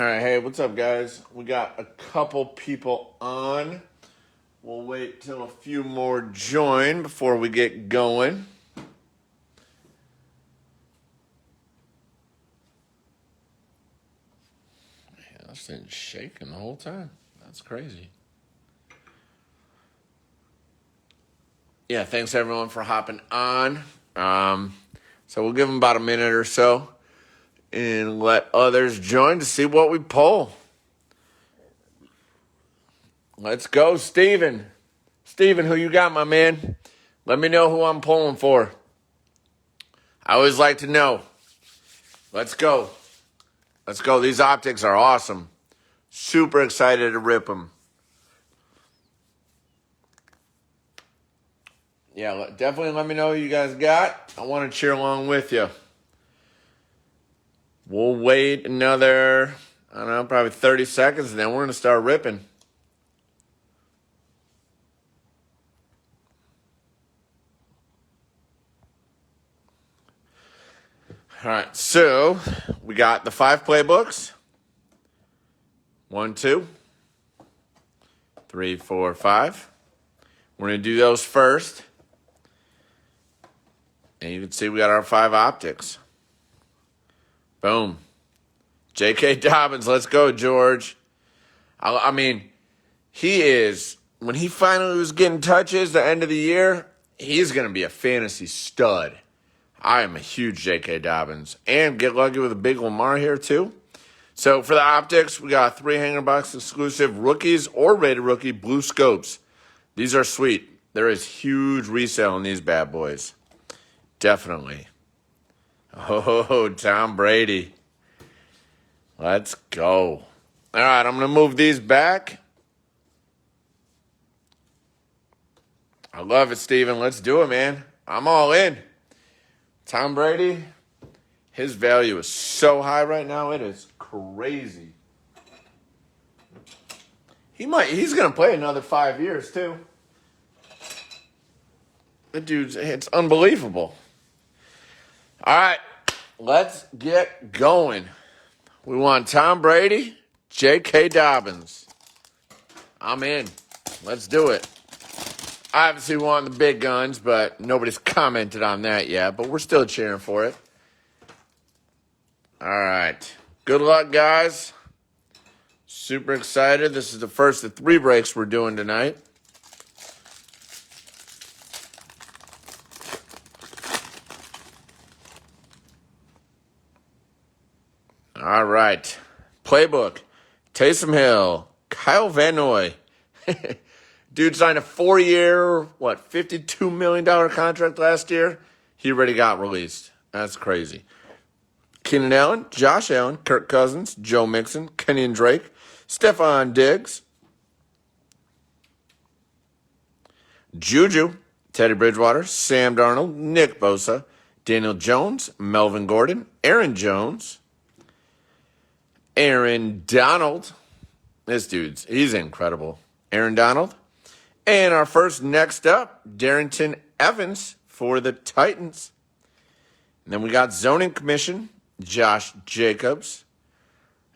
All right, hey, what's up, guys? We got a couple people on. We'll wait till a few more join before we get going. Yeah, this thing's shaking the whole time. That's crazy. Yeah, thanks everyone for hopping on. So we'll give them about a minute or so and let others join to see what we pull. Let's go, Steven. Steven, who you got, my man? Let me know who I'm pulling for. I always like to know. Let's go. Let's go. These optics are awesome. Super excited to rip them. Yeah, definitely let me know who you guys got. I want to cheer along with you. We'll wait another, I don't know, probably 30 seconds, and then we're going to start ripping. All right, so we got the 5 playbooks. 1, 2, 3, 4, 5. We're going to do those first. And you can see we got our 5 optics. Boom. J.K. Dobbins, let's go, George. I mean, he is, when he finally was getting touches the end of the year, he's going to be a fantasy stud. I am a huge J.K. Dobbins. And get lucky with a big Lamar here, too. So for the optics, we got 3 hanger box exclusive rookies or rated rookie blue scopes. These are sweet. There is huge resale in these bad boys. Definitely. Oh, Tom Brady. Let's go. All right, I'm going to move these back. I love it, Steven. Let's do it, man. I'm all in. Tom Brady, his value is so high right now. It is crazy. He's going to play another 5 years, too. The dude's, it's unbelievable. All right, let's get going. We want Tom Brady, J.K. Dobbins. I'm in. Let's do it. I obviously want the big guns, but nobody's commented on that yet, but we're still cheering for it. All right. Good luck, guys. Super excited. This is the first of 3 breaks we're doing tonight. All right. Playbook. Taysom Hill. Kyle Van Noy. Dude signed a 4-year, $52 million contract last year. He already got released. That's crazy. Keenan Allen, Josh Allen, Kirk Cousins, Joe Mixon, Kenyon Drake, Stephon Diggs, Juju, Teddy Bridgewater, Sam Darnold, Nick Bosa, Daniel Jones, Melvin Gordon, Aaron Jones, Aaron Donald. This dude's, he's incredible. Aaron Donald. And our first next up, Darrington Evans for the Titans. And then we got Zoning Commission, Josh Jacobs.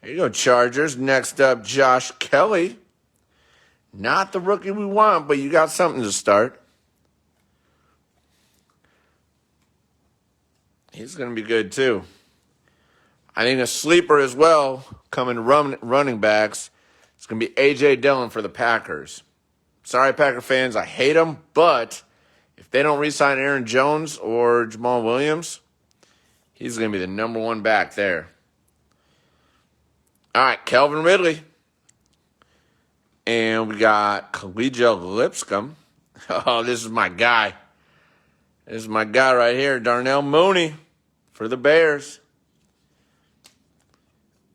There you go, Chargers. Next up, Josh Kelly. Not the rookie we want, but you got something to start. He's going to be good, too. I think a sleeper as well, coming running backs, it's going to be A.J. Dillon for the Packers. Sorry, Packer fans, I hate them, but if they don't re-sign Aaron Jones or Jamal Williams, he's going to be the number 1 back there. All right, Calvin Ridley. And we got Collegiate Lipscomb. Oh, this is my guy. This is my guy right here, Darnell Mooney for the Bears.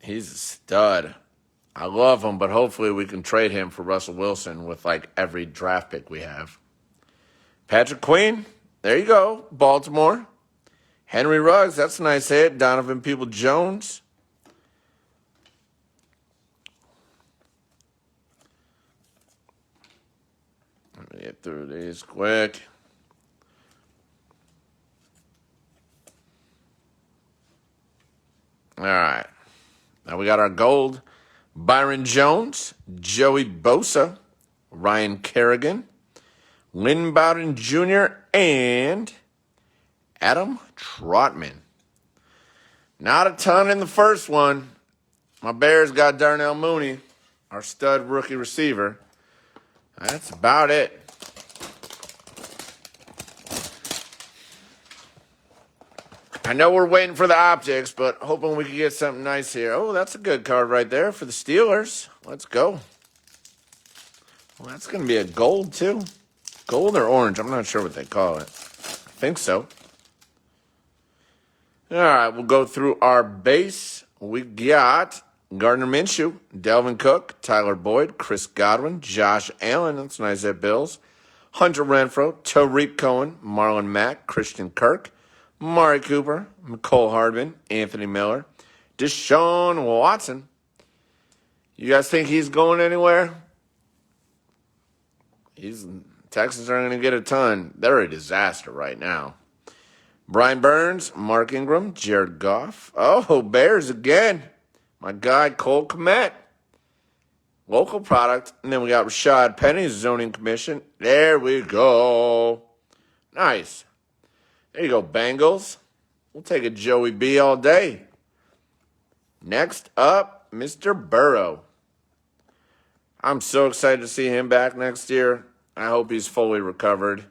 He's a stud. I love him, but hopefully we can trade him for Russell Wilson with like every draft pick we have. Patrick Queen, there you go, Baltimore. Henry Ruggs, that's a nice hit. Donovan Peoples-Jones. Let me get through these quick. All right. Now we got our gold. Byron Jones, Joey Bosa, Ryan Kerrigan, Lynn Bowden Jr., and Adam Trotman. Not a ton in the first one. My Bears got Darnell Mooney, our stud rookie receiver. That's about it. I know we're waiting for the optics, but hoping we can get something nice here. Oh, that's a good card right there for the Steelers. Let's go. Well, that's going to be a gold, too. Gold or orange? I'm not sure what they call it. I think so. All right, we'll go through our base. We got Gardner Minshew, Delvin Cook, Tyler Boyd, Chris Godwin, Josh Allen. That's nice at Bills. Hunter Renfrow, Tariq Cohen, Marlon Mack, Christian Kirk, Mari Cooper, Mecole Hardman, Anthony Miller, Deshaun Watson. You guys think he's going anywhere? Texans aren't going to get a ton. They're a disaster right now. Brian Burns, Mark Ingram, Jared Goff. Oh, Bears again. My guy, Cole Kmet. Local product. And then we got Rashad Penny, zoning commission. There we go. Nice. There you go, Bengals. We'll take a Joey B all day. Next up, Mr. Burrow. I'm so excited to see him back next year. I hope he's fully recovered.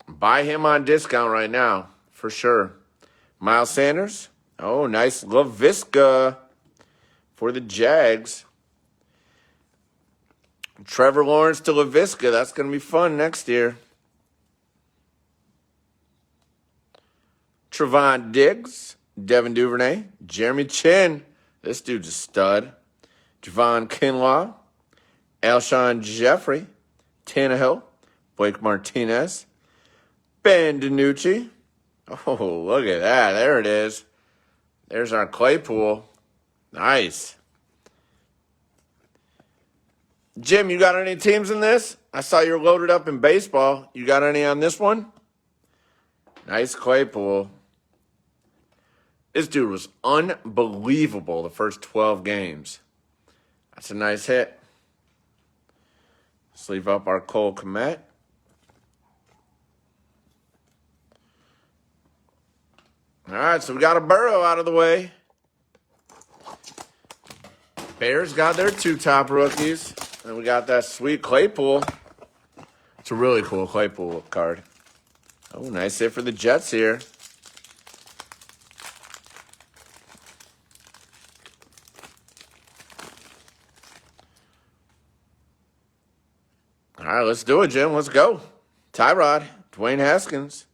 Buy him on discount right now, for sure. Miles Sanders. Oh, nice LaVisca for the Jags. Trevor Lawrence to LaVisca. That's going to be fun next year. Trevon Diggs, Devin Duvernay, Jeremy Chin. This dude's a stud. Javon Kinlaw, Alshon Jeffrey, Tannehill, Blake Martinez, Ben DiNucci. Oh, look at that. There it is. There's our Claypool. Nice. Jim, you got any teams in this? I saw you're loaded up in baseball. You got any on this one? Nice Claypool. This dude was unbelievable the first 12 games. That's a nice hit. Sleeve up our Cole Kmet. All right, so we got a Burrow out of the way. Bears got their 2 top rookies. And we got that sweet Claypool. It's a really cool Claypool card. Oh, nice hit for the Jets here. All right, let's do it, Jim. Let's go. Tyrod, Dwayne Haskins,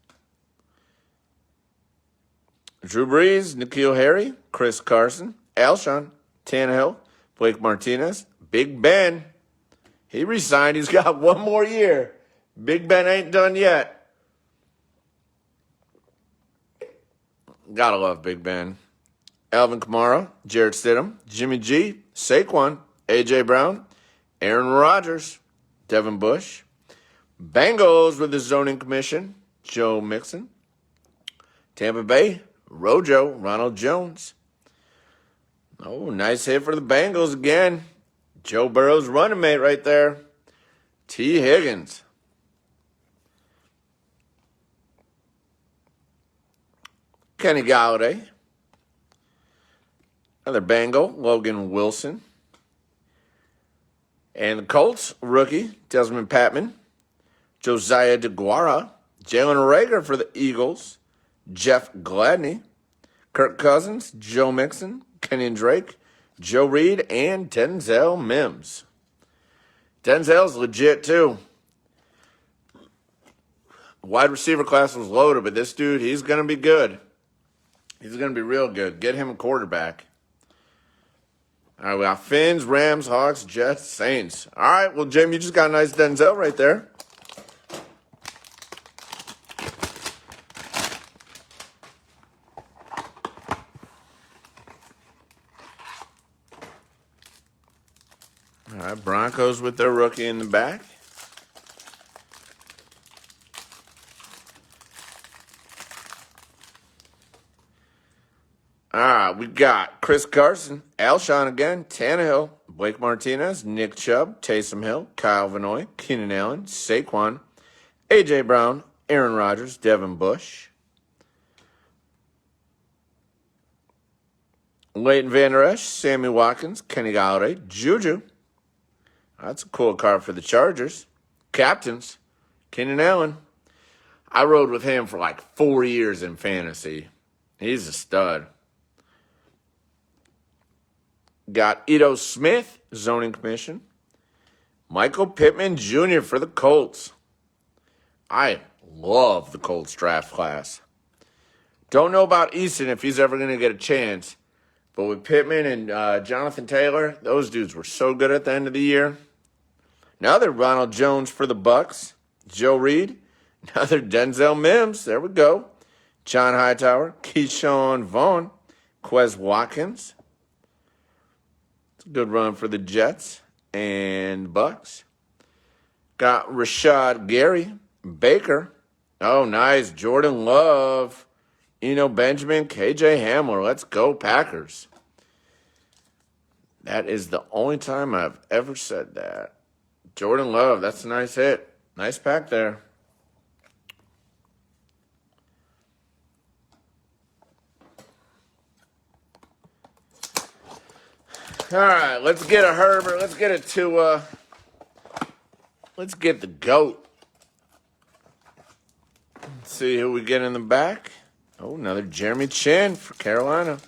Drew Brees, N'Keal Harry, Chris Carson, Alshon, Tannehill, Blake Martinez, Big Ben. He resigned. He's got one more year. Big Ben ain't done yet. Gotta love Big Ben. Alvin Kamara, Jarrett Stidham, Jimmy G, Saquon, A.J. Brown, Aaron Rodgers, Devin Bush. Bengals with the zoning commission, Joe Mixon. Tampa Bay, Rojo, Ronald Jones. Oh, nice hit for the Bengals again. Joe Burrow's running mate right there. T. Higgins. Kenny Galladay. Another Bengal, Logan Wilson. And the Colts, rookie, Desmond Patman. Josiah DeGuara. Jalen Reagor for the Eagles. Jeff Gladney. Kirk Cousins, Joe Mixon, Kenyon Drake, Joe Reed, and Denzel Mims. Denzel's legit, too. Wide receiver class was loaded, but this dude, he's going to be good. He's going to be real good. Get him a quarterback. All right, we got Finns, Rams, Hawks, Jets, Saints. All right, well, Jim, you just got a nice Denzel right there. All right, Broncos with their rookie in the back. We got Chris Carson, Alshon again, Tannehill, Blake Martinez, Nick Chubb, Taysom Hill, Kyle Vanoy, Keenan Allen, Saquon, A.J. Brown, Aaron Rodgers, Devin Bush, Leighton Vander Esch, Sammy Watkins, Kenny Galladay, Juju. That's a cool card for the Chargers. Captains, Keenan Allen. I rode with him for like 4 years in fantasy. He's a stud. Got Ito Smith, zoning commission. Michael Pittman Jr. for the Colts. I love the Colts draft class. Don't know about Easton if he's ever going to get a chance. But with Pittman and Jonathan Taylor, those dudes were so good at the end of the year. Another Ronald Jones for the Bucks. Joe Reed. Another Denzel Mims. There we go. John Hightower. Keyshawn Vaughn. Quez Watkins. It's a good run for the Jets and Bucks. Got Rashad Gary. Baker. Oh, nice. Jordan Love. Eno Benjamin. KJ Hamler. Let's go, Packers. That is the only time I've ever said that. Jordan Love. That's a nice hit. Nice pack there. All right, let's get a Herbert. Let's get it to, let's get the GOAT. Let's see who we get in the back. Oh, another Jeremy Chin for Carolina.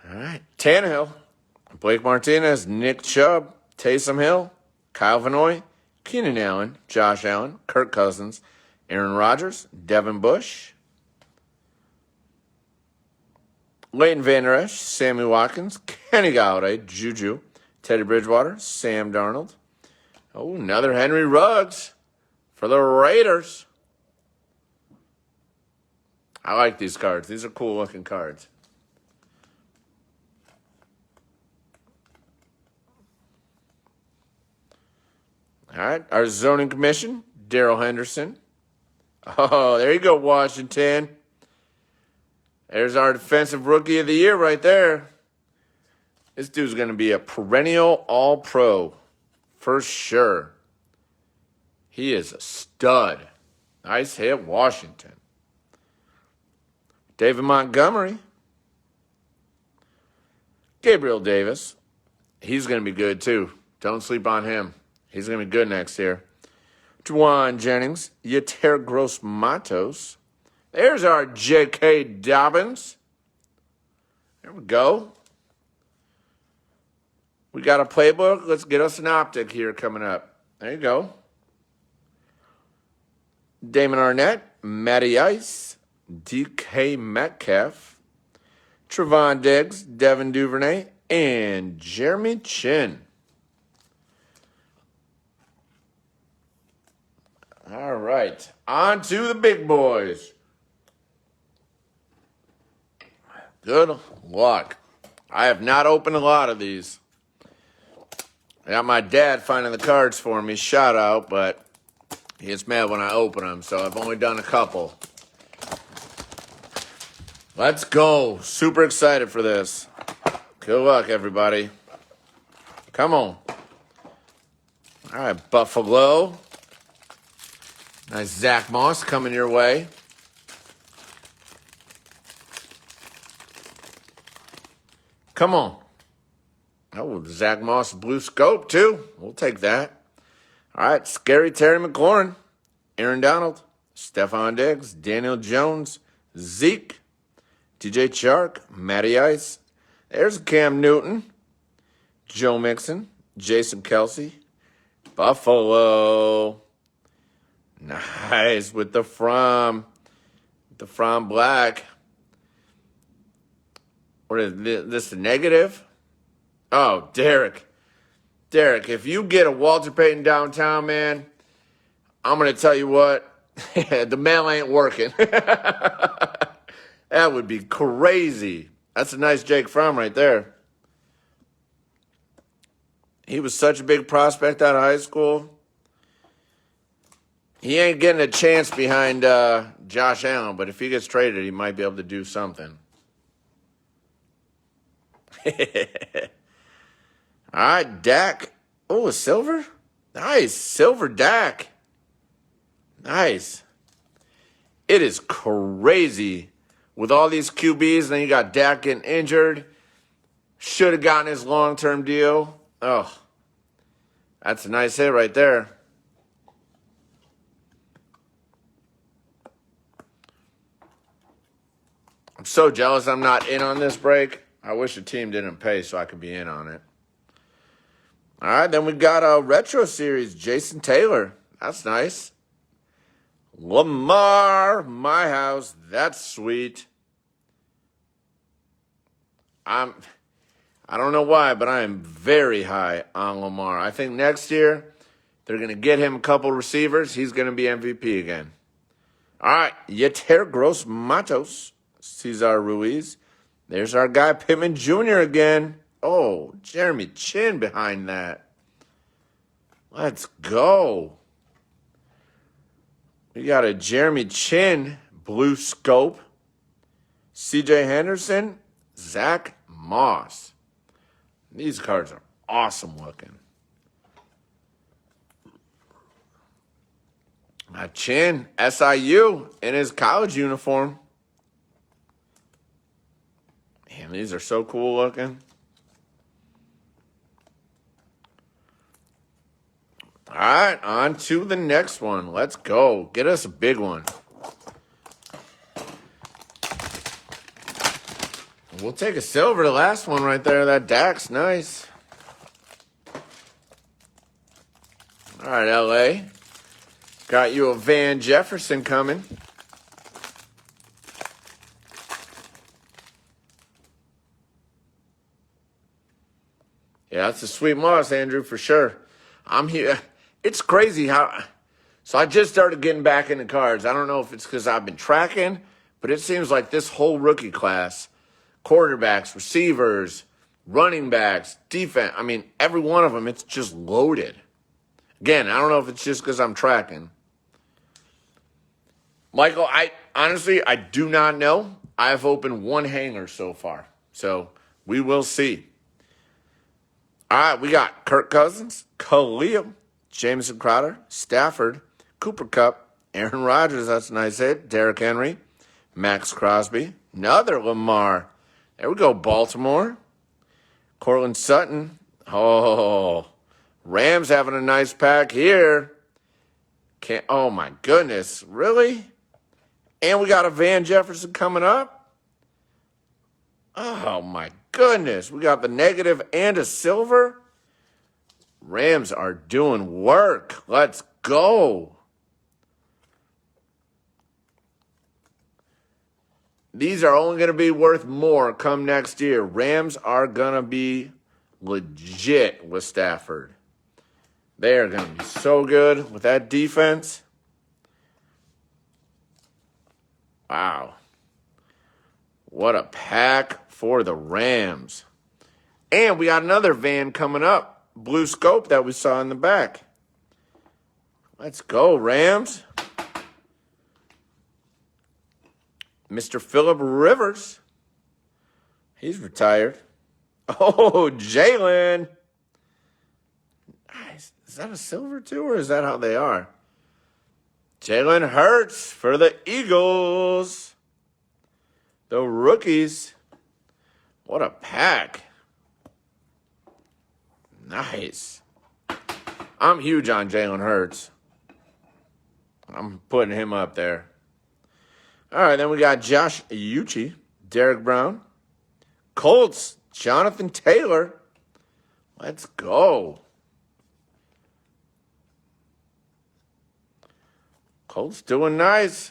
All right, Tannehill, Blake Martinez, Nick Chubb, Taysom Hill, Kyle Vanoy, Keenan Allen, Josh Allen, Kirk Cousins, Aaron Rodgers, Devin Bush, Leighton Vander Esch, Sammy Watkins, Kenny Galladay, Juju, Teddy Bridgewater, Sam Darnold. Oh, another Henry Ruggs for the Raiders. I like these cards. These are cool looking cards. All right, our zoning commission, Darrell Henderson. Oh, there you go, Washington. There's our defensive rookie of the year right there. This dude's going to be a perennial all-pro for sure. He is a stud. Nice hit, Washington. David Montgomery. Gabriel Davis. He's going to be good, too. Don't sleep on him. He's going to be good next year. Juwan Jennings, Yeter Gross Matos. There's our J.K. Dobbins. There we go. We got a playbook. Let's get us an optic here coming up. There you go. Damon Arnett, Matty Ice, DK Metcalf, Trevon Diggs, Devin Duvernay, and Jeremy Chin. All right, on to the big boys. Good luck. I have not opened a lot of these. I got my dad finding the cards for me, shout out, but he gets mad when I open them, so I've only done a couple. Let's go. Super excited for this. Good luck, everybody. Come on. All right, Buffalo. Nice Zach Moss coming your way. Come on. Oh, Zach Moss blue scope, too. We'll take that. All right, Scary Terry McLaurin, Aaron Donald, Stephon Diggs, Daniel Jones, Zeke, TJ Chark, Matty Ice. There's Cam Newton, Joe Mixon, Jason Kelsey, Buffalo. Nice with the From Black. What is this, the negative? Oh, Derek. Derek, if you get a Walter Payton downtown, man, I'm going to tell you what, the mail ain't working. That would be crazy. That's a nice Jake Fromm right there. He was such a big prospect out of high school. He ain't getting a chance behind Josh Allen, but if he gets traded, he might be able to do something. All right, Dak. Oh, a silver? Nice. Silver Dak. Nice. It is crazy with all these QBs. Then you got Dak getting injured. Should have gotten his long-term deal. Oh, that's a nice hit right there. I'm so jealous I'm not in on this break. I wish the team didn't pay so I could be in on it. All right, then we got a retro series, Jason Taylor. That's nice. Lamar, my house. That's sweet. I don't know why, but I am very high on Lamar. I think next year they're going to get him a couple receivers. He's going to be MVP again. All right, Yeter Gross Matos, Cesar Ruiz. There's our guy Pittman Jr. again. Oh, Jeremy Chin behind that. Let's go. We got a Jeremy Chin blue scope. CJ Henderson, Zach Moss. These cards are awesome looking. Chin, SIU, in his college uniform. Man, these are so cool looking. All right, on to the next one. Let's go. Get us a big one. We'll take a silver, the last one right there. That Dak's nice. All right, LA. Got you a Van Jefferson coming. Yeah, that's a sweet moss, Andrew, for sure. I'm here. It's crazy how. So I just started getting back into cards. I don't know if it's because I've been tracking, but it seems like this whole rookie class, quarterbacks, receivers, running backs, defense, I mean, every one of them, it's just loaded. Again, I don't know if it's just because I'm tracking. Michael, I do not know. I've opened one hanger so far. So we will see. All right, we got Kirk Cousins, Khalil, Jameson Crowder, Stafford, Cooper Kupp, Aaron Rodgers, that's a nice hit, Derrick Henry, Max Crosby, another Lamar. There we go, Baltimore. Cortland Sutton. Oh, Rams having a nice pack here. Oh, my goodness. Really? And we got a Van Jefferson coming up. Oh, my goodness. We got the negative and a silver. Rams are doing work. Let's go. These are only going to be worth more come next year. Rams are going to be legit with Stafford. They are going to be so good with that defense. Wow. What a pack for the Rams. And we got another Van coming up. Blue scope that we saw in the back. Let's go, Rams. Mr. Phillip Rivers. He's retired. Oh, Jalen. Nice. Is that a silver too, or is that how they are? Jalen Hurts for the Eagles. The rookies. What a pack. Nice. I'm huge on Jalen Hurts. I'm putting him up there. All right, then we got Josh Uche, Derek Brown, Colts, Jonathan Taylor. Let's go. Colts doing nice.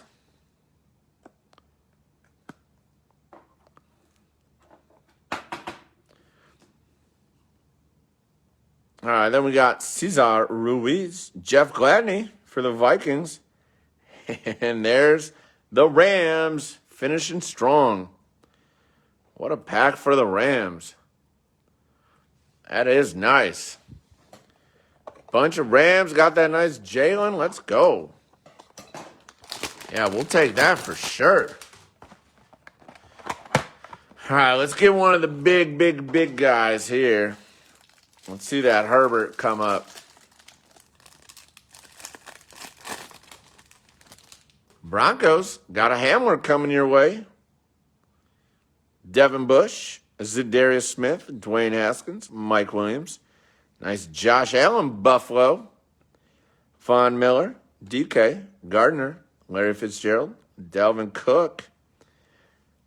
All right, then we got Cesar Ruiz, Jeff Gladney for the Vikings. And there's the Rams finishing strong. What a pack for the Rams. That is nice. Bunch of Rams. Got that nice Jalen. Let's go. Yeah, we'll take that for sure. All right, let's get one of the big guys here. Let's see that Herbert come up. Broncos got a Hamler coming your way. Devin Bush, Zadarius Smith, Dwayne Haskins, Mike Williams. Nice Josh Allen, Buffalo. Von Miller, DK, Gardner, Larry Fitzgerald, Dalvin Cook.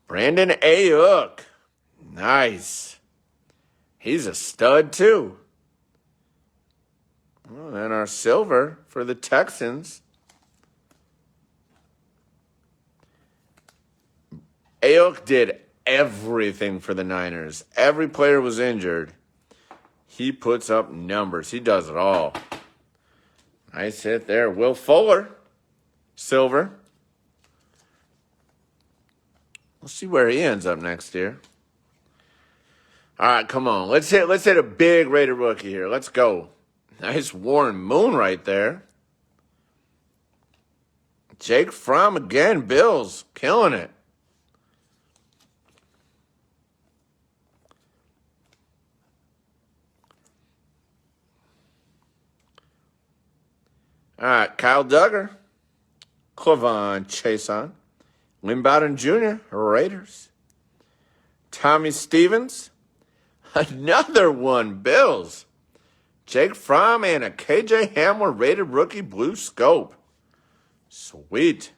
Brandon Ayuk. Nice. He's a stud, too. Well, and our silver for the Texans. Ayuk did everything for the Niners. Every player was injured. He puts up numbers. He does it all. Nice hit there. Will Fuller, silver. We'll see where he ends up next year. All right, come on. Let's hit a big rated rookie here. Let's go. Nice Warren Moon right there. Jake Fromm again. Bills killing it. All right, Kyle Duggar, Clavon Chason, Lynn Bowden Jr., Raiders. Tommy Stevens, another one, Bills. Jake Fromm and a KJ Hamler rated rookie blue scope. Sweet.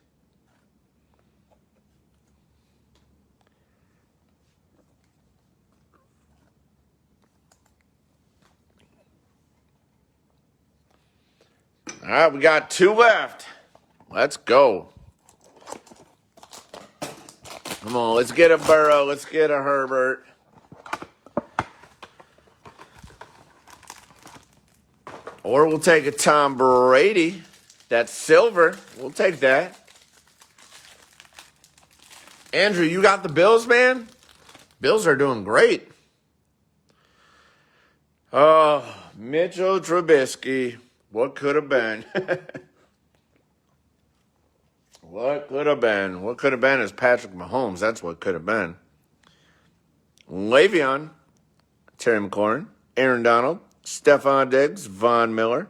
All right, we got 2 left. Let's go. Come on, let's get a Burrow. Let's get a Herbert. Or we'll take a Tom Brady. That's silver. We'll take that. Andrew, you got the Bills, man? Bills are doing great. Oh, Mitchell Trubisky. What could have been? What could have been? What could have been is Patrick Mahomes. That's what could have been. Le'Veon, Terry McLaurin, Aaron Donald, Stephon Diggs, Von Miller,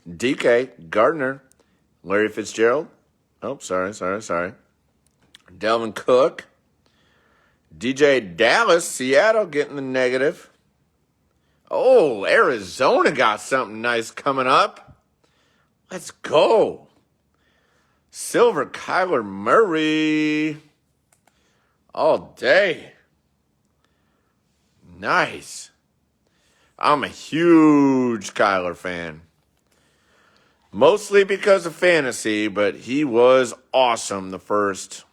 DK, Gardner, Larry Fitzgerald. Oh, sorry. Dalvin Cook, DJ Dallas, Seattle getting the negative. Oh, Arizona got something nice coming up. Let's go. Silver Kyler Murray. All day. Nice. I'm a huge Kyler fan. Mostly because of fantasy, but he was awesome the first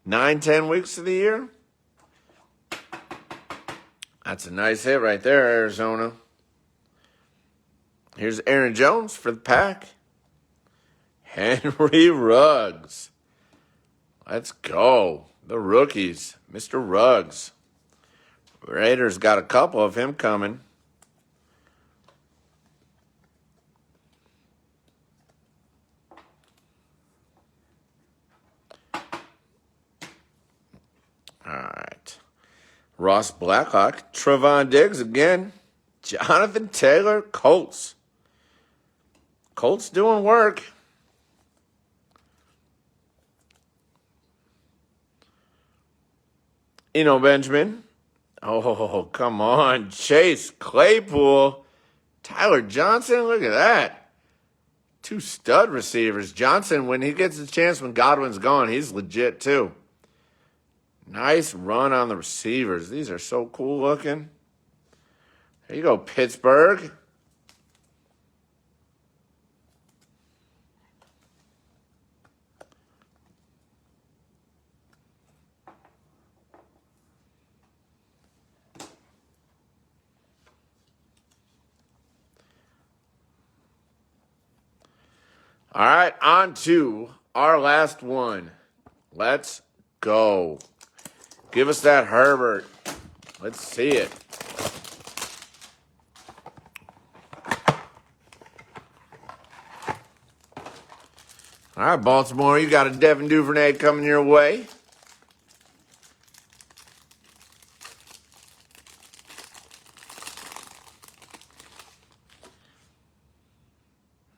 9-10 weeks of the year. That's a nice hit right there, Arizona. Here's Aaron Jones for the Pack. Henry Ruggs. Let's go. The rookies. Mr. Ruggs. Raiders got a couple of him coming. All right. Ross Blackhawk. Trevon Diggs again. Jonathan Taylor. Colts. Colts doing work. Benjamin. Oh, come on. Chase Claypool. Tyler Johnson. Look at that. 2 stud receivers. Johnson, when he gets a chance when Godwin's gone, he's legit too. Nice run on the receivers. These are so cool looking. There you go, Pittsburgh. All right, on to our last one. Let's go. Give us that Herbert. Let's see it. All right, Baltimore, you got a Devin Duvernay coming your way.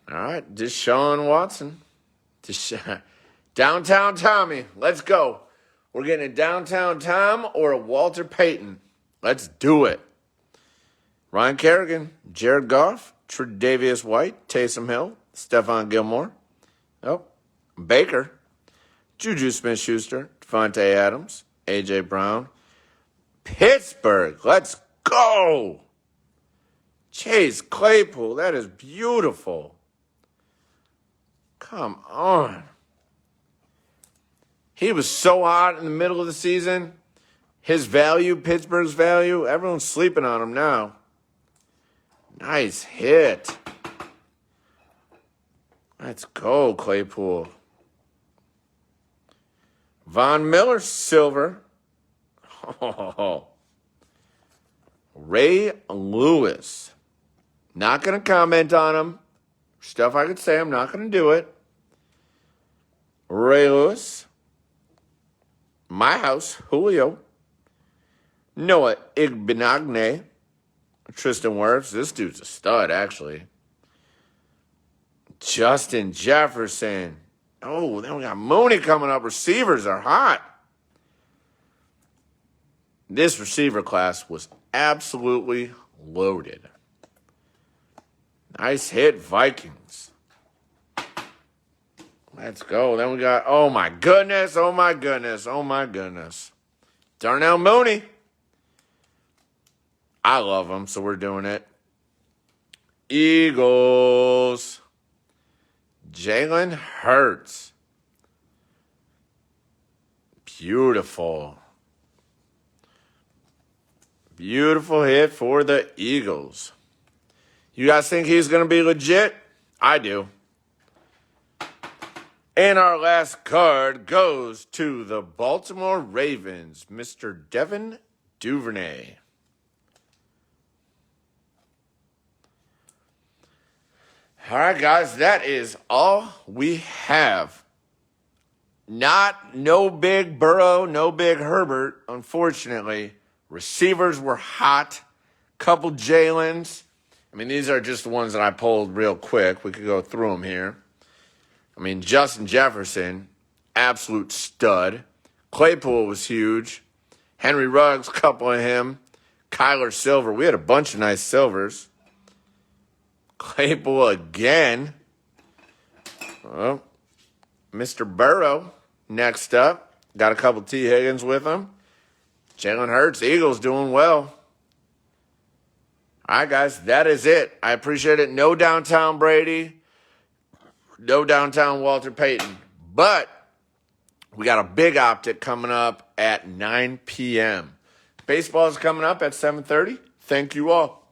All right, Deshaun Watson. Downtown Tommy, let's go. We're getting a Downtown Tom or a Walter Payton. Let's do it. Ryan Kerrigan, Jared Goff, Tre'Davious White, Taysom Hill, Stephon Gilmore. Oh, Baker, Juju Smith-Schuster, Devontae Adams, A.J. Brown. Pittsburgh, let's go. Chase Claypool, that is beautiful. Come on. He was so hot in the middle of the season. His value, Pittsburgh's value, everyone's sleeping on him now. Nice hit. Let's go, Claypool. Von Miller, silver. Oh. Ray Lewis. Not going to comment on him. Stuff I could say, I'm not going to do it. Ray Lewis. My house, Julio. Noah Igbenagne. Tristan Wirfs. This dude's a stud, actually. Justin Jefferson. Oh, then we got Mooney coming up. Receivers are hot. This receiver class was absolutely loaded. Nice hit, Vikings. Let's go. Then we got, oh my goodness, oh my goodness, oh my goodness. Darnell Mooney. I love him, so we're doing it. Eagles. Jalen Hurts. Beautiful. Beautiful hit for the Eagles. You guys think he's going to be legit? I do. And our last card goes to the Baltimore Ravens, Mr. Devin Duvernay. All right, guys, that is all we have. No big Burrow, no big Herbert, unfortunately. Receivers were hot. Couple Jalen's. I mean, these are just the ones that I pulled real quick. We could go through them here. I mean, Justin Jefferson, absolute stud. Claypool was huge. Henry Ruggs, couple of him. Kyler Silver. We had a bunch of nice silvers. Claypool again. Well, Mr. Burrow next up. Got a couple T. Higgins with him. Jalen Hurts, Eagles doing well. All right, guys, that is it. I appreciate it. No downtown Brady. No downtown Walter Payton. But we got a big optic coming up at 9 p.m. Baseball is coming up at 7:30. Thank you all.